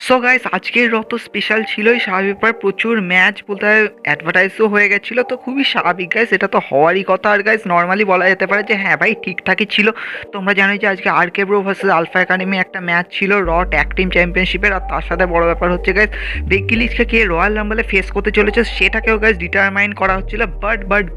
So guys আজকের র তো স্পেশাল ছিলই, স্বাভাবিক ব্যাপার, প্রচুর ম্যাচ বলতে হয় অ্যাডভার্টাইজও হয়ে গেছিলো, তো খুবই স্বাভাবিক গাইস, এটা তো হওয়ারই কথা। আর গাইস নর্মালি বলা যেতে পারে যে হ্যাঁ ভাই ঠিকঠাকই ছিল। তোমরা জানোই যে আজকে আর কে ব্রো ভার্সেস আলফা একাডেমি একটা ম্যাচ ছিল র ট্যাগ টিম চ্যাম্পিয়নশিপের। আর তার সাথে বড় ব্যাপার হচ্ছে গাইস বেকি লিঞ্চকে কে রয়্যাল রাম্বলে ফেস করতে চলেছে সেটাকেও গাইস ডিটারমাইন করা হচ্ছিল।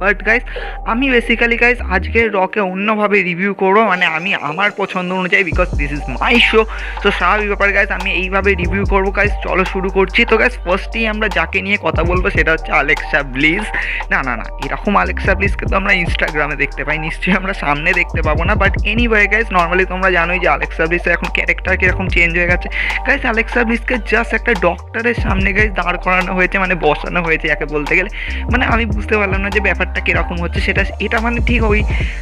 বাট গাইস আমি বেসিক্যালি গাইস আজকের রকে অন্যভাবে রিভিউ করবো, মানে আমি আমার পছন্দ অনুযায়ী, because this is my show. তো স্বাভাবিক ব্যাপার গাইস আমি এইভাবে রিভিউ করবো। গাইস চলো শুরু করছি। তো গাইস ফার্স্টেই আমরা যাকে নিয়ে কথা বলবো সেটা হচ্ছে আলেক্সা ব্লিস। না এরকম আলেক্সা ব্লিসকে তো আমরা ইনস্টাগ্রামে দেখতে পাই, নিশ্চয়ই আমরা সামনে দেখতে পাবো না। বাট এনিওয়ে গাইস নর্মালি তোমরা জানোই যে আলেক্সা ব্লিসের এখন ক্যারেক্টার কীরকম চেঞ্জ হয়ে গেছে। গাইস আলেক্সা ব্লিসকে জাস্ট একটা ডক্টরের সামনে গাইস দাঁড় করানো হয়েছে, মানে বসানো হয়েছে একে বলতে গেলে। মানে আমি বুঝতে পারলাম না যে ব্যাপারটা কীরকম হচ্ছে এটা মানে ঠিক ওই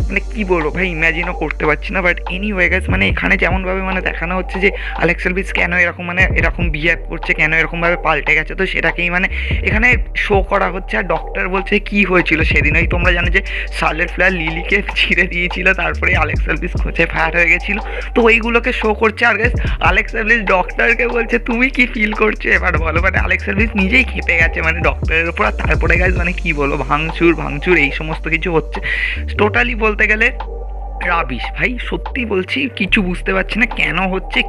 মানে কী বলবো ভাই, ইম্যাজিনও করতে পারছি না। বাট এনিওয়ে গাইস মানে এখানে যেমনভাবে মানে দেখানো হচ্ছে যে আলেক্সা ব্লিস কেন এরকম মানে এরকম বিহেভ করছে, কেন এরকমভাবে পাল্টে গেছে, তো সেটাকেই মানে এখানে শো করা হচ্ছে। আর ডক্টর বলছে কি হয়েছিল সেদিন, ওই তোমরা জানো যে শার্লেট ফ্লেয়ার লিলিকে ছিঁড়ে দিয়েছিল, তারপরে আলেক্সা ব্লিস খোঁচে ফায়ার হয়ে গেছিলো, তো ওইগুলোকে শো করছে। আর গাইস আলেক্সা ব্লিস ডক্টরকে বলছে তুমি কি ফিল করছো এবার বলো, মানে আলেক্সা ব্লিস নিজেই খেপে গেছে মানে ডক্টরের উপর। আর তারপরে গাইস মানে কি বলো, ভাঙচুর এই সমস্ত কিছু হচ্ছে, টোটালি বলতে গেলে রাবিশ ভাই। সত্যি বলছি কিছু বুঝতে পারছি না কেন হচ্ছে,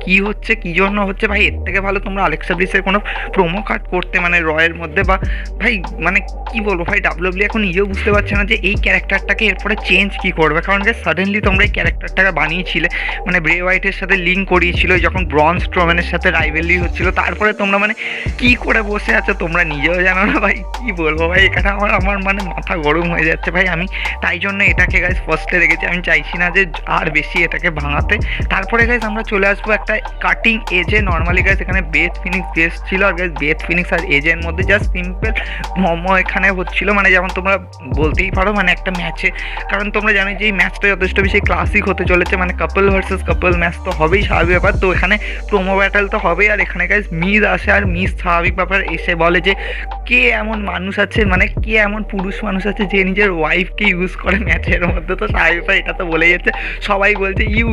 কি জন্য হচ্ছে ভাই। এর থেকে ভালো তোমরা আলেক্সা ব্লিসের কোনো প্রোমো কার্ড করতে মানে রয়ের মধ্যে, বা ভাই মানে কি বলবো ভাই, ডাব্লিউডাব্লিউ এখন নিজেও বুঝতে পারছে না যে এই ক্যারেক্টারটাকে এরপরে চেঞ্জ কি করবে। কারণ যে সাডেনলি তোমরা এই ক্যারেক্টারটাকে বানিয়েছিলে, মানে ব্রে হোয়াইটের সাথে লিঙ্ক করিয়েছিল যখন ব্রন স্ট্রোম্যানের সাথে রাইভেলি হচ্ছিল, তারপরে তোমরা মানে কি করে বসে আছো তোমরা নিজেও জানো না ভাই। কি বলবো ভাই, এখানে আমার মানে মাথা গরম হয়ে যাচ্ছে ভাই। আমি তাই জন্য এটাকে গাইস ফার্স্টে রেখেছি, আমি চাইছি না যে আর বেশি এটাকে ভাঙাতে। তারপরে গাইস আমরা চলে আসবো একটা কাটিং এজে। নর্মালি গাইস এখানে বেথ ফিনিক্স গেস্ট ছিল, আর গাইস বেথ ফিনিক্স আর এজের মধ্যে জাস্ট সিম্পল মোমো এখানে হচ্ছিল, মানে যেমন তোমরা বলতেই পারো মানে একটা ম্যাচে। কারণ তোমরা জানো যে এই ম্যাচটা যথেষ্ট বেশি ক্লাসিক হতে চলেছে, মানে কাপল ভার্সেস কাপল ম্যাচ তো হবেই স্বাভাবিক ব্যাপার। তো এখানে প্রোমো ব্যাটেল তো হবেই। আর এখানে গাইস মিস আসে, আর মিস স্বাভাবিক ব্যাপার এসে বলে যে কে এমন মানুষ আছে, মানে কে এমন পুরুষ মানুষ আছে যে নিজের ওয়াইফকে ইউজ করে ম্যাচের মধ্যে। তো স্বাভাবিক ব্যাপার এটা তো বলেই যাচ্ছে, সবাই বলছে ইউ।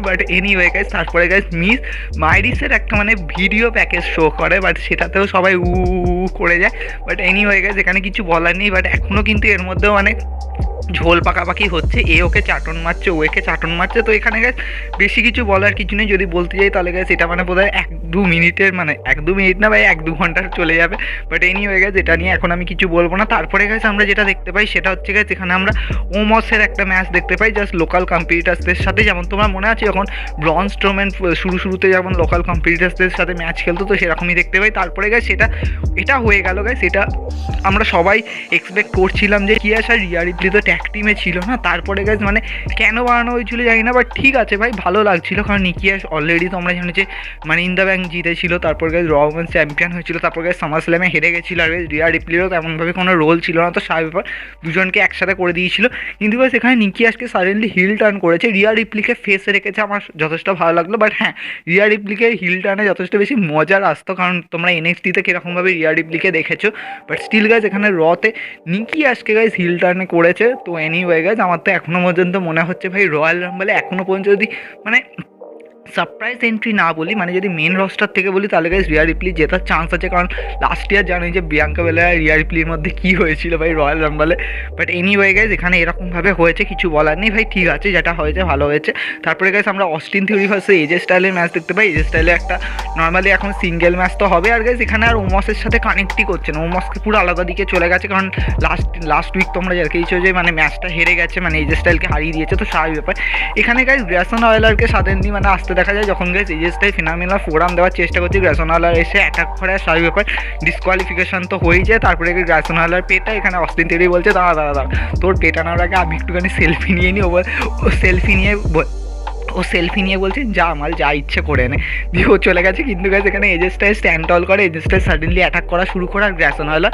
বাট এনিওয়ে গাইস তারপরে গাইস মিস মাইরিসের একটা মানে ভিডিও প্যাকেজ শো করে, বাট সেটাতেও সবাই করে যায়। বাট এনিওয়ে গাইস এখানে কিছু বলার নেই। বাট এখনও কিন্তু এর মধ্যেও অনেক ঝোল পাকাপাকি হচ্ছে, এ ওকে চাটন মারছে, ও একে চাটন মারছে। তো এখানে গাইস বেশি কিছু বলার কিছু নেই, যদি বলতে যাই তাহলে গাইস এটা মানে বোধহয় 1-2 মিনিটের, মানে 1-2 মিনিট না ভাই 1-2 ঘন্টার চলে যাবে। বাট এনিওয়ে গাইস এটা নিয়ে এখন আমি কিছু বলবো না। তারপরে গাইস আমরা যেটা দেখতে পাই সেটা হচ্ছে গাইস এখানে আমরা ওমসের একটা ম্যাচ দেখতে পাই জাস্ট লোকাল কম্পিটিটার্সদের সাথে। যেমন তোমার মনে আছে যখন ব্রন স্ট্রোম্যান শুরুতে যেমন লোকাল কম্পিটিটার্সদের সাথে ম্যাচ খেলতো, তো সেরকমই দেখতে পাই। তারপরে গাইস এটা হয়ে গেল গাইস, এটা আমরা সবাই এক্সপেক্ট করছিলাম যে কি আর রিয়া রিপ্লি তো ট্যাগ টিমে ছিল না। তারপরে গাইস মানে কেন বানানো হয়েছিল জানি না, বাট ঠিক আছে ভাই ভালো লাগছিল। কারণ নিকিয়াস অলরেডি তোমরা জানো যে মানে ইন দ্য ব্যাংক জিতেছিল, তারপর গাইস র ওমেন্স চ্যাম্পিয়ন হয়েছিল, তারপর গাইস সামার স্ল্যামে হেরে গেছিলো। আর গাইস রিয়া রিপ্লিরও তেমনভাবে কোনো রোল ছিল না, তো স্বাভাবিক দুজনকে একসাথে করে দিয়েছিল। কিন্তু গাইস এখানে নিকিয়াসকে সাডেনলি হিল টার্ন করেছে, রিয়া রিপ্লিকে ফেসে রেখেছে, আমার যথেষ্ট ভালো লাগলো। বাট হ্যাঁ রিয়া রিপ্লিকে হিল টার্নে যথেষ্ট বেশি মজার আসতো, কারণ তোমরা এনএক্সটিতে কীরকমভাবে রিয়া রিপ্লিকে দেখেছো। বাট স্টিল গাইস এখানে রতে নিকিয়াসকে গাইস হিল টার্নে করেছে। তো এনিওয়ে গাইস আমার তো এখনও পর্যন্ত মনে হচ্ছে ভাই রয়্যাল রাম্বলে এখনও পর্যন্ত যদি মানে সারপ্রাইজ এন্ট্রি না বলি, মানে যদি মেন রস্টার থেকে বলি তাহলে গাইস রিয়া রিপ্লি জেতার চান্স আছে। কারণ লাস্ট ইয়ার জানোই যে বিয়াঙ্কা বেলার রিয়া রিপ্লির মধ্যে কী হয়েছিল ভাই রয়্যাল রাম্বলে। বাট এনিওয়ে গাইস এখানে এরকমভাবে হয়েছে, কিছু বলার নেই ভাই, ঠিক আছে যেটা হয়েছে ভালো হয়েছে। তারপরে গাইস আমরা অস্টিন থিওরি ভার্সেস এজে স্টাইলের ম্যাচ দেখতে পাই। এজে স্টাইলে একটা নর্মালি এখন সিঙ্গেল ম্যাচ তো হবে। আর গাইস এখানে আর ওমসের সাথে কানেক্টই করছে না, ওমসকে পুরো আলাদা দিকে চলে গেছে। কারণ লাস্ট উইক তোমরা দেখেইছো যে মানে ম্যাচটা হেরে গেছে, মানে এজে স্টাইলকে হারিয়ে দিয়েছে। তো স্বাভাবিক ব্যাপার এখানে গাইস গ্রেসন ওয়েলারকে সাডেনলি মানে আসতে দেখা যায়, যখন গাইস এজে স্টাইল ফিনামিনাল ফোরাম দেওয়ার চেষ্টা করছে, গ্রেসন ওয়েলার এসে অ্যাটাক করে। স্বাভাবিক ব্যাপার ডিসকোয়ালিফিকেশন তো হয়ে যায়। তারপরে গ্রেসন ওয়েলার পেটা এখানে অস্টিন থিওরি বলছে দাঁড়া তোর পেটানোর আগে আমি একটুখানি সেলফি নিয়ে নিই। ও সেলফি নিয়ে ও সেলফি নিয়ে বলছে যা মাল যা ইচ্ছে করে নে, দিয়ে ও চলে গেছে। কিন্তু গাইস এখানে এজেসটাই স্ট্যান্ড টল করে, এজেসটাই সাডেনলি অ্যাটাক করা শুরু করে, আর গ্র্যাসন হলো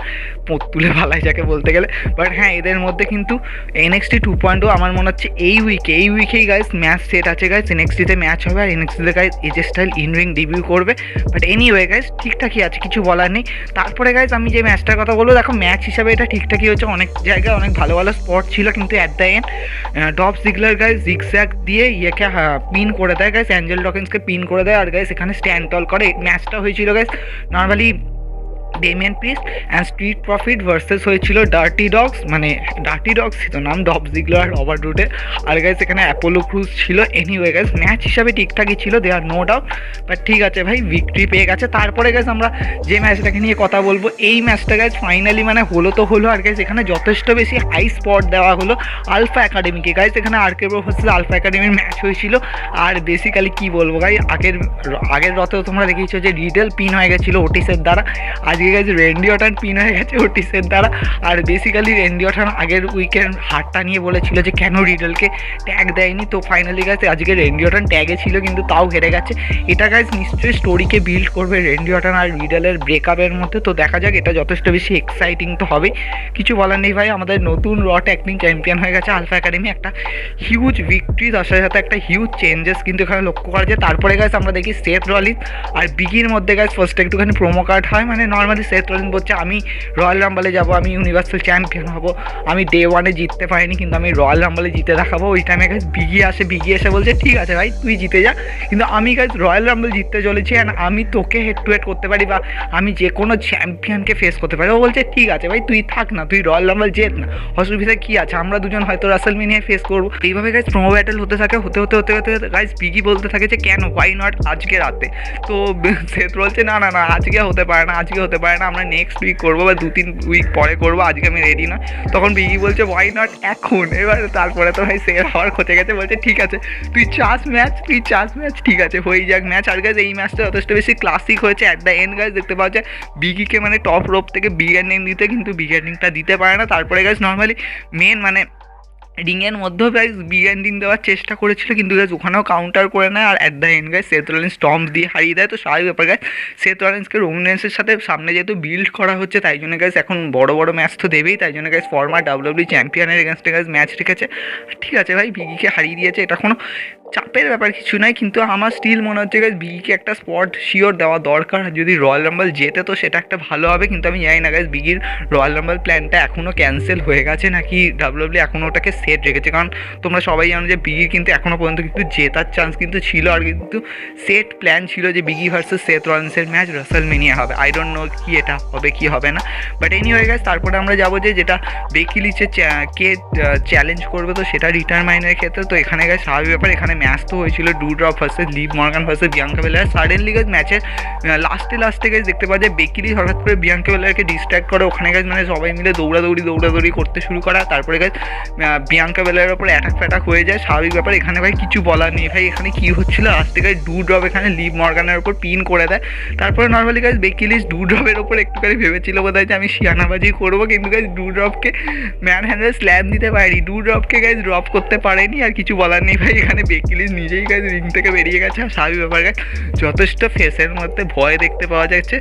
পোত তুলে ভালাই যাকে বলতে গেলে। বাট হ্যাঁ, এদের মধ্যে কিন্তু NXT 2.0 আমার মনে হচ্ছে এই উইকেই গাইস ম্যাচ সেট আছে গাইস। NXT-তে ম্যাচ হবে, আর NXT-তে guys AJ Styles in ring debut করবে। বাট এনিওয়ে গাইস ঠিকঠাকই আছে, কিছু বলার নেই। তারপরে গাইস আমি যে ম্যাচটার কথা বলবো, দেখো ম্যাচ হিসাবে এটা ঠিকঠাকই হচ্ছে, অনেক জায়গায় অনেক ভালো ভালো স্পট ছিল, কিন্তু at the end Dolph Ziggler guys zigzag দিয়ে ইয়েকে পিন করে দেয় গাইস, অ্যাঞ্জেল ডকিন্সকে পিন করে দেয়, আর গাইস এখানে স্ট্যান্ড টল করে। ম্যাচটা হয়েছিল guys normally Damian priest and street profit versus হয়েছিল ডার্টি ডগস, মানে ডার্টি ডগস তো নাম, ডলফ জিগলার রবার্ট রুটে, আর গাইস এখানে অ্যাপোলো ক্রুজ ছিল। এনিওয়ে গাইস ম্যাচ হিসাবে ঠিকঠাকই ছিল, দে আর নো ডাউট। বাট ঠিক আছে ভাই, ভিক্টরি পেয়ে গেছে। তারপরে গাইস আমরা যে ম্যাচটাকে নিয়ে কথা বলবো, এই ম্যাচটা গাইস ফাইনালি মানে হলো তো হলো, আর গাইস এখানে যথেষ্ট বেশি হাই স্পট দেওয়া হলো আলফা একাডেমিকে। গাইস এখানে আরকে ব্রো ভার্সেস আলফা একাডেমির ম্যাচ হয়েছিল, আর বেসিক্যালি কি বলবো গাই, আগের রতেও তোমরা দেখেছো যে রিডেল পিন হয়ে গেছিলো ওটিসের দ্বারা, আজকে গাইস রেন্ডি অর্টন পিন হয়ে গেছে ওটিসের দ্বারা। আর বেসিক্যালি রেন্ডি অর্টন আগের উইকের হারটা নিয়ে বলেছিল যে কেন রিডেলকে ট্যাগ দেয়নি, তো ফাইনালি গাইস আজকে রেন্ডি অর্টন ট্যাগে ছিল কিন্তু তাও হেরে গেছে। এটা গাইস নিশ্চয়ই স্টোরিকে বিল্ড করবে রেন্ডি অর্টন আর রিডেলের ব্রেকআপের মধ্যে, তো দেখা যাক, এটা যথেষ্ট বেশি এক্সাইটিং তো হবে, কিছু বলার নেই ভাই। আমাদের নতুন র ট্যাগ টিম চ্যাম্পিয়ন হয়ে গেছে আলফা একাডেমি, একটা হিউজ ভিক্টরি, তার সাথে সাথে একটা হিউজ চেঞ্জেস কিন্তু এখানে লক্ষ্য করা যায়। তারপরে গাইস আমরা দেখি সেথ রলিন্স আর বিগির মধ্যে গাইস ফার্স্টে একটুখানি প্রোমো কার্ড হয়, মানে নর্মালি সেথ রলিন্স বলছে আমি রয়্যাল রাম্বলে যাব, আমি ইউনিভার্সাল চ্যাম্পিয়ন হব, আমি ডে ওয়ানে জিততে পারিনি কিন্তু আমি রয়্যাল রাম্বলে জিতে দেখাবো। ওই টাইমে গাইস বিগি এসে বলছে ঠিক আছে ভাই তুই জিতে যা, কিন্তু আমি গাইস রয়্যাল রাম্বল জিততে চলেছি, অ্যান্ড আমি তোকে হেড টু হেড করতে পারি বা আমি যে কোনো চ্যাম্পিয়নকে ফেস করতে পারি। ও বলছে ঠিক আছে ভাই তুই থাক না, তুই রয়্যাল রাম্বল জেত না, অসুবিধা কী আছে, আমরা দুজন হয়তো রাসেলমেনিয়ায় ফেস করবো। এইভাবে গাইস প্রোমো ব্যাটেল হতে থাকে, হতে গাইস বিগি বলতে থাকে যে কেন, হোয়াই নট আজকে রাতে, তো সেথ বলছে না আজকে হতে পারে না, আমরা নেক্সট উইক করবো বা 2-3 উইক পরে করবো, আজকে আমি রেডি না। তখন বিগি বলছে হোয়াই নট এখন। এবার তারপরে তো ভাই সে আবার খচে গেছে, বলছে ঠিক আছে তুই চাস ম্যাচ, ঠিক আছে হয়ে যাক ম্যাচ। আর গাইস এই ম্যাচটা যথেষ্ট বেশি ক্লাসিক হয়েছে। অ্যাট দ্য এন্ড গাইস দেখতে পাওয়া যায় বিগিকে মানে টপ রোপ থেকে বিগ এন্ডিং দিতে, কিন্তু বিগ এন্ডিংটা দিতে পারে না। তারপরে গাইস নর্মালি মেন মানে রিংয়ের মধ্যেও গাইস বিগ এন্ডিং দেওয়ার চেষ্টা করেছিল, কিন্তু গাইস ওখানেও কাউন্টার করে নেয়, আর at the end guys Seth Rollins stomp দিয়ে হারিয়ে দেয়। তো স্বাভাবিক ব্যাপার গাইস, সেথ রলিন্সকে রোমান রেন্সের সাথে সামনে যেহেতু বিল্ড করা হচ্ছে, তাই জন্য গাইস এখন বড় ম্যাচ তো দেবেই, তাই জন্য গাইস ফর্মার WWE চ্যাম্পিয়নের এগেনস্টে গাইস ম্যাচ রেখেছে। ঠিক আছে ভাই, বিগিকে হারিয়ে দিয়েছে, এটা কোনো চাপের ব্যাপার কিছু নয়, কিন্তু আমার স্টিল মনে হচ্ছে গাইস বিগিকে একটা স্পট শিওর দেওয়া দরকার, যদি রয়্যাল রাম্বল জেতে তো সেটা একটা ভালো হবে। কিন্তু আমি জানি না গাইস বিগির রয়্যাল রাম্বল প্ল্যানটা এখনও ক্যান্সেল হয়ে গেছে নাকি WWE এখনও ওটাকে সেট রেখেছে, কারণ তোমরা সবাই জানো যে বিগির কিন্তু এখনও পর্যন্ত কিন্তু জেতার চান্স কিন্তু ছিল, আর কিন্তু সেট প্ল্যান ছিল যে বিগি ভার্সেস সেথ রলিন্সের ম্যাচ রাসেলমেনিয়া হবে। আই ডোন্ট নো কি এটা হবে কি হবে না, বাট এনিওয়ে গাইস তারপরে আমরা যাবো যে যেটা বেকি লিচে কে চ্যালেঞ্জ করবে, তো সেটা ডিটারমাইনের ক্ষেত্রে। তো এখানে গাইস স্বাভাবিক ব্যাপার, এখানে ম্যাচ তো হয়েছিল Doudrop versus Liv Morgan versus Bianca বেলার। সাডেনলি গাইস ম্যাচের লাস্টে গাইস দেখতে পাওয়া যায় বেকি লিচ হঠাৎ করে বিয়াঙ্কা বেলারকে ডিস্ট্র্যাক্ট করে, ওখানে গাইস মানে সবাই মিলে দৌড়াদৌড়ি করতে শুরু করা। তারপরে গাইস বিয়াঙ্কা বেলারের ওপরে অ্যাটাক হয়ে যায়। স্বাভাবিক ব্যাপার, এখানে ভাই কিছু বলার নেই ভাই, এখানে কি হচ্ছিল, লাস্টে গাইস ডুড্রপ এখানে লিভ মর্গানের ওপর পিন করে দেয়। তারপরে নর্মালি গাইস বেকি লিচ ডুড্রপের ওপর একটুখানি ভেবেছিল বোধহয় যে আমি শিয়ানাবাজি করবো, কিন্তু গাইস ডুড্রপকে ম্যান হ্যান্ডেল স্ল্যাম দিতে পারেনি, ডুড্রপকে গাইস ড্রপ করতে পারেনি। আর কিছু বলার নেই ভাই, এখানে বেকি লিচ নিজেই গাইস রিং থেকে বেরিয়ে গেছে। আর স্বাভাবিক ব্যাপার গাইস যথেষ্ট ফেসের মধ্যে ভয় দেখতে পাওয়া যাচ্ছে,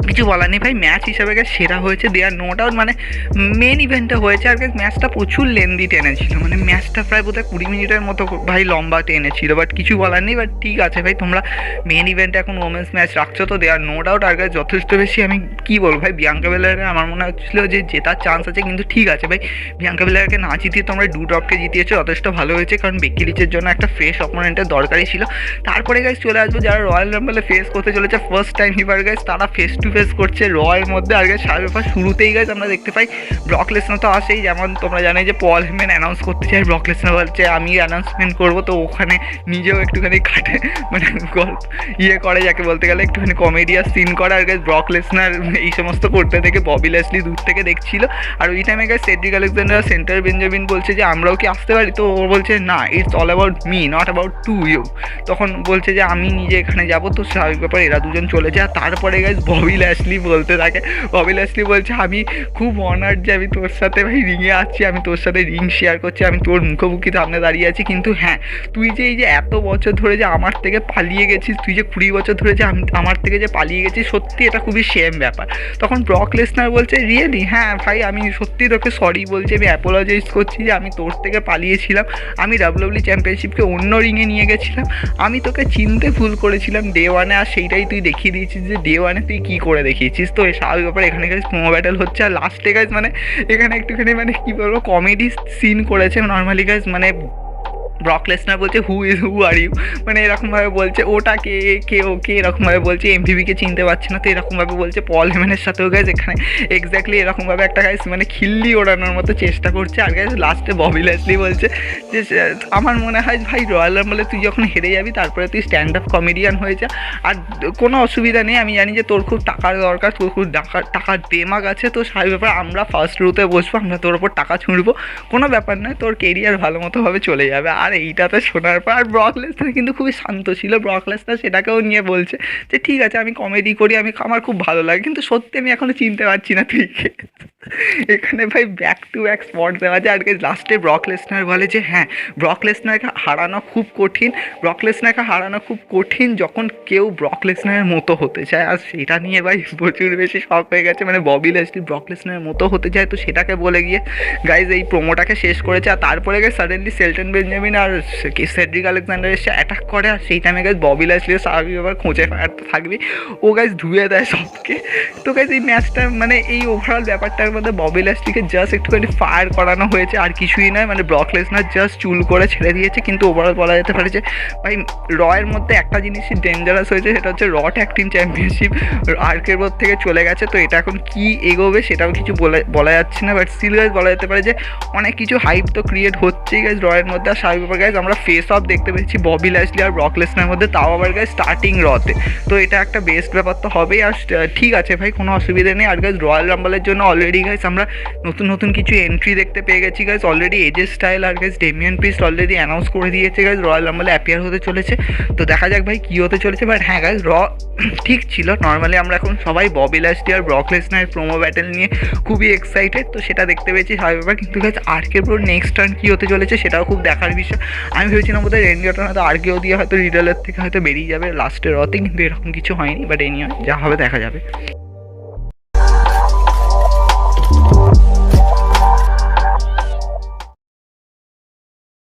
কিছু বলার নেই ভাই। ম্যাচ হিসাবে গাইস সেরা হয়েছে, দেয়ার নো ডাউট, মানে মেন ইভেন্টটা হয়েছে। আর গাইস ম্যাচটা প্রচুর লেন্দি টেনেছিল, মানে ম্যাচটা প্রায় বোধহয় 20 মিনিটের মতো ভাই লম্বা টেনেছিল, বাট কিছু বলার নেই। বাট ঠিক আছে ভাই, তোমরা মেন ইভেন্টে এখন ওমেন্স ম্যাচ রাখছো, তো দেয়ার নো ডাউট। আর গাইস যথেষ্ট বেশি আমি কী বলবো ভাই, বিয়াঙ্কা বেলারে আমার মনে হচ্ছিলো যে জেতার চান্স আছে, কিন্তু ঠিক আছে ভাই, বিয়াঙ্কা বেলারকে না জিতিয়ে তোমরা ডুড্রপকে জিতিয়েছো, যথেষ্ট ভালো হয়েছে, কারণ বেকি লিচের জন্য একটা ফ্রেশ অপোনেন্টের দরকারই ছিল। তারপরে গাইস চলে আসবো যারা রয়্যাল রাম্বলে ফেস করতে চলেছে ফার্স্ট টাইম এবার গাইস, তারা ফেস টু ফেস করছে রয়ের মধ্যে। আর গাইস স্বাভাবিক শুরুতেই গাইস আমরা দেখতে পাই ব্রক লেসনার তো আসেই, যেমন তোমরা জানো যে পল হেমেন অ্যানাউন্স করতে চাই, ব্রক লেসনার বলছে আমি অ্যানাউন্সমেন্ট করবো, তো ওখানে নিজেও একটুখানি কাটে মানে গল্প করে, যাকে বলতে গেলে একটুখানি কমেডিয়ার সিন করে। আর গাইস ব্রক লেসনার এই সমস্ত করতে থেকে ববি ল্যাশলি দূর থেকে দেখছিল। আর ওই টাইমে guys Cedric Alexander centre Benjamin বলছে যে আমরাও কি আসতে পারি, তো ও বলছে না, it's all about me not about to you, তখন বলছে যে আমি নিজে এখানে যাবো। তো স্বাভাবিক ব্যাপার এরা দুজন চলে যায়। তারপরে গাইস ববি ল্যাশলি বলতে থাকে। ববি ল্যাশলি বলছে আমি খুব অনার্ড যে আমি তোর সাথে ভাই রিংয়ে আছি, আমি তোর সাথে রিং শেয়ার করছি, আমি তোর মুখোমুখি সামনে দাঁড়িয়ে আছি, কিন্তু হ্যাঁ তুই যে এই যে এত বছর ধরে যে আমার থেকে পালিয়ে গেছিস, তুই যে 20 বছর ধরে যে আমার থেকে যে পালিয়ে গেছিস, সত্যি এটা খুবই সেম ব্যাপার। তখন ব্রক লেসনার বলছে রিয়েলি, হ্যাঁ ভাই আমি সত্যি তোকে সরি বলছি, আমি অ্যাপোলজাইজ করছি যে আমি তোর থেকে পালিয়েছিলাম, আমি ডাব্লিউডাব্লিউ চ্যাম্পিয়নশিপকে অন্য রিংয়ে নিয়ে গেছিলাম, আমি তোকে চিনতে ভুল করেছিলাম ডে ওয়ানে, আর সেইটাই তুই দেখিয়ে দিয়েছিস যে ডে ওয়ানে তুই কী করে দেখিয়েছিস। তো স্বাভাবিক ব্যাপার এখানে গাইজ প্রোমো ব্যাটেল হচ্ছে, আর লাস্টে গাইজ মানে এখানে একটুখানি মানে কী বলবো কমেডি সিন করেছে নর্মালি গাইজ। মানে ব্রক লেসনার বলছে হু আর ইউ, মানে এরকমভাবে বলছে ওটা কে ওকে এরকমভাবে বলছে, এমভিপিকে চিনতে পারছে না, তো এরকমভাবে বলছে পল হেমেনের সাথেও গাইজ এখানে এক্স্যাক্টলি এরকমভাবে একটা গাইজ মানে খিল্লি ওড়ানোর মতো চেষ্টা করছে। আর গাইজ লাস্টে ববি ল্যাশলি বলছে যে আমার মনে হয় ভাই রয়্যাল রাম্বলে তুই যখন হেরে যাবি তারপরে তুই স্ট্যান্ড আপ কমেডিয়ান হয়ে যা, আর কোনো অসুবিধা নেই, আমি জানি যে তোর খুব টাকার দরকার, তোর খুব টাকার দেমাগ আছে, তো সেই ব্যাপারে আমরা ফার্স্ট রুতে বসবো, আমরা তোর ওপর টাকা ছুঁড়বো, কোনো ব্যাপার নয়, তোর কেরিয়ার ভালো মতোভাবে চলে যাবে। আর এইটাতে শোনার পর ব্রক লেসনার কিন্তু খুবই শান্ত ছিল, ব্রক লেসনার সেটাকেও নিয়ে বলছে যে ঠিক আছে আমি কমেডি করি, আমার খুব ভালো লাগে, কিন্তু সত্যি আমি এখনও চিনতে পারছি না তুই কে। এখানে ভাই ব্যাক টু ব্যাক স্পট দেওয়া যায়। আর লাস্টে ব্রক লেসনার বলে যে হ্যাঁ ব্রক লেসনারকে হারানো খুব কঠিন, ব্রক লেসনারকে হারানো খুব কঠিন যখন কেউ ব্রক লেসনারের মতো হতে চায়, আর সেটা নিয়ে ভাই প্রচুর বেশি শখ হয়ে গেছে, মানে ববি ল্যাশলি ব্রক লেসনারের মতো হতে চায়, তো সেটাকে বলে গিয়ে গাইজ এই প্রোমোটাকে শেষ করেছে। আর তারপরে গাইজ সাডেনলি শেলটন বেঞ্জামিন আর সেড্রিক আলেকজান্ডার এসে অ্যাটাক করে, আর সেই টাইমে গাইজ ববি ল্যাশলিও স্বাভাবিক আবার খোঁজে ফায়ারতে থাকবে, ও গাইজ ধুয়ে দেয় সবকে। তো গাইজ এই ম্যাচটা মানে এই ওভারঅল ব্যাপারটার মধ্যে ববি ল্যাশলিকে জাস্ট একটুখানি ফায়ার করানো হয়েছে, আর কিছুই নয়, মানে ব্রক লেসনার জাস্ট চুল করে ছেড়ে দিয়েছে। কিন্তু ওভারঅল বলা যেতে পারে যে ভাই রয়ের মধ্যে একটা জিনিসই ডেঞ্জারাস হয়েছে, সেটা হচ্ছে র ট্যাগ টিম চ্যাম্পিয়নশিপ আর্কের বোর্ড থেকে চলে গেছে, তো এটা এখন কি এগোবে সেটাও কিছু বলা যাচ্ছে না, বাট স্টিল গাইজ বলা যেতে পারে যে অনেক কিছু হাইপ তো ক্রিয়েট হচ্ছেই গাইজ রয়ের মধ্যে। আর স্বাভাবিক গাইজ আমরা ফেস অফ দেখতে পেয়েছি ববি ল্যাশলি আর ব্রক লেসনার মধ্যে, তাও আবার গাইজ স্টার্টিং রতে, তো এটা একটা বেস্ট ব্যাপার তো হবেই। আর ঠিক আছে ভাই কোনো অসুবিধা নেই। আর গাইজ রয়্যাল রাম্বলের জন্য অলরেডি গাইজ আমরা নতুন কিছু এন্ট্রি দেখতে পেয়ে গেছি গাইজ, অলরেডি এজে স্টাইল আর guys Damian Priest already announce করে দিয়েছে গাইজ রয়্যাল রাম্বলে অ্যাপিয়ার হতে চলেছে, তো দেখা যাক ভাই কী হতে চলেছে। বাট হ্যাঁ গাইজ ঠিক ছিল, নর্মালি আমরা এখন সবাই ববি ল্যাশলি আর ব্রক লেসনারের প্রোমো ব্যাটেল নিয়ে খুবই এক্সাইটেড, তো সেটা দেখতে পেয়েছি স্বাভাবিক ব্যাপার। কিন্তু গাইজ আর্কের পুরো নেক্সট টার্ন কী হতে চলেছে সেটাও খুব দেখার বিষয়। আমি ভেবেছিলাম বোধহয় রেন্ডি অর্টন হয়তো আর্কেও দিয়ে হয়তো রিডলের থেকে হয়তো বেরিয়ে যাবে লাস্টের রতে, কিন্তু এরকম কিছু হয়নি, বাট এই নিয়ে যা হবে দেখা যাবে।